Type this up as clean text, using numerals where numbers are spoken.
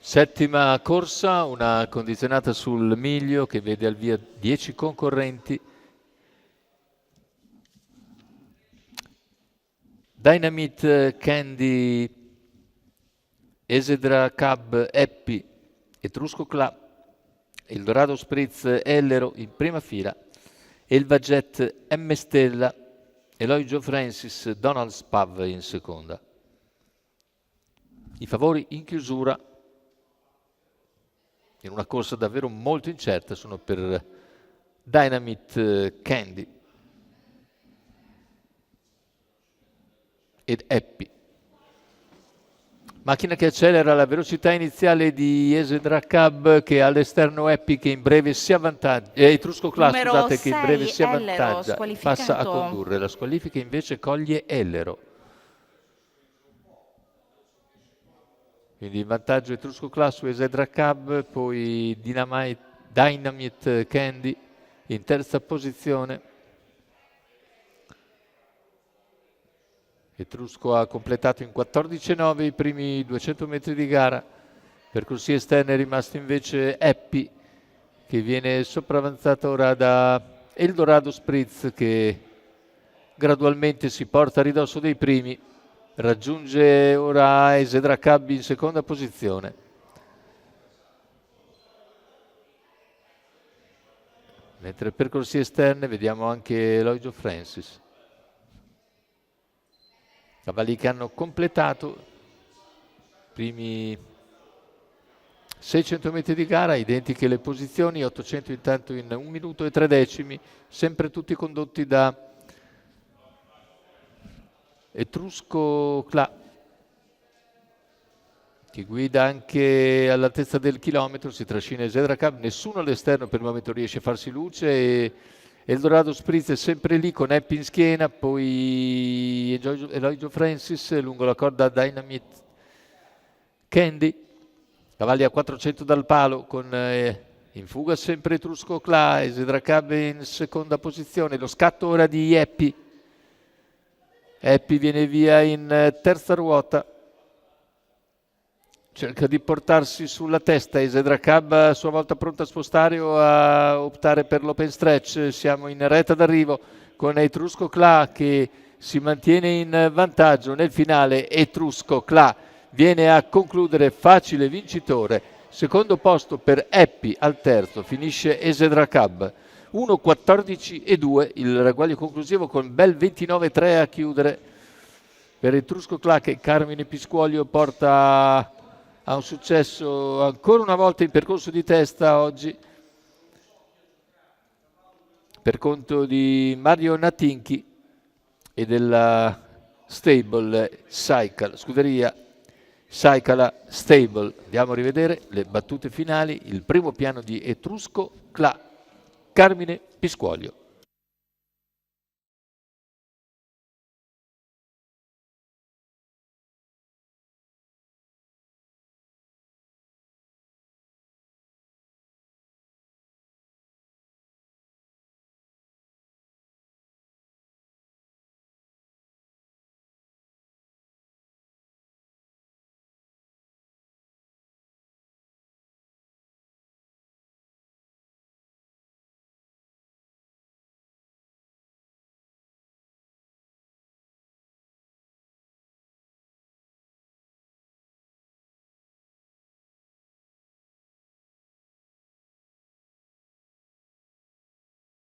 Settima corsa, una condizionata sul miglio che vede al via 10 concorrenti. Dynamite Candy, Esedra Cab Happy, Etrusco Club, Eldorado Spritz Ellero in prima fila, Elva Jet M Stella, Eloy Francis Donald's Pub in seconda. I favori in chiusura, in una corsa davvero molto incerta, sono per Dynamite Candy ed Happy. Macchina che accelera la velocità iniziale di Esedra Cab, che all'esterno Happy che in breve si avvantaggia, Etrusco Class, Numero scusate, che in breve 6, si Ellero, avvantaggia, passa a squalificato. condurre. La squalifica invece coglie Ellero. Quindi in vantaggio Etrusco Class su Esedra Cab, poi Dynamite Candy in terza posizione. Etrusco ha completato in 14,9 i primi 200 metri di gara. Percorsi esterni è rimasto invece Happy, che viene sopravanzato ora da Eldorado Spritz, che gradualmente si porta a ridosso dei primi. Raggiunge ora Esedra Cab in seconda posizione. Mentre percorsi esterni vediamo anche Eloy Francis. Cavalli che hanno completato i primi 600 metri di gara, identiche le posizioni, 800 intanto in 1 minuto e 3 decimi, sempre tutti condotti da Etrusco Cla, che guida anche all'altezza del chilometro, si trascina Esedra Cab, nessuno all'esterno per il momento riesce a farsi luce, e Eldorado Spritz è sempre lì con Happy in schiena, poi Eloy Francis lungo la corda Dynamite Candy, cavalli a 400 dal palo con in fuga sempre Etrusco Cla, Esedra Cab in seconda posizione, lo scatto ora di Happy. Happy viene via in terza ruota, cerca di portarsi sulla testa, Esedra Cab a sua volta pronta a spostare o a optare per l'open stretch. Siamo in retta d'arrivo con Etrusco Cla che si mantiene in vantaggio nel finale. Etrusco Cla viene a concludere facile vincitore, secondo posto per Happy, al terzo finisce Esedra Cab. 1:14,2 il ragguaglio conclusivo, con bel 29,3 a chiudere per Etrusco Cla, che Carmine Piscuolio porta a un successo ancora una volta in percorso di testa oggi, per conto di Mario Natinchi e della Stable Cycle, scuderia Cycala Stable. Andiamo a rivedere le battute finali, il primo piano di Etrusco Cla, Carmine Piscuolio.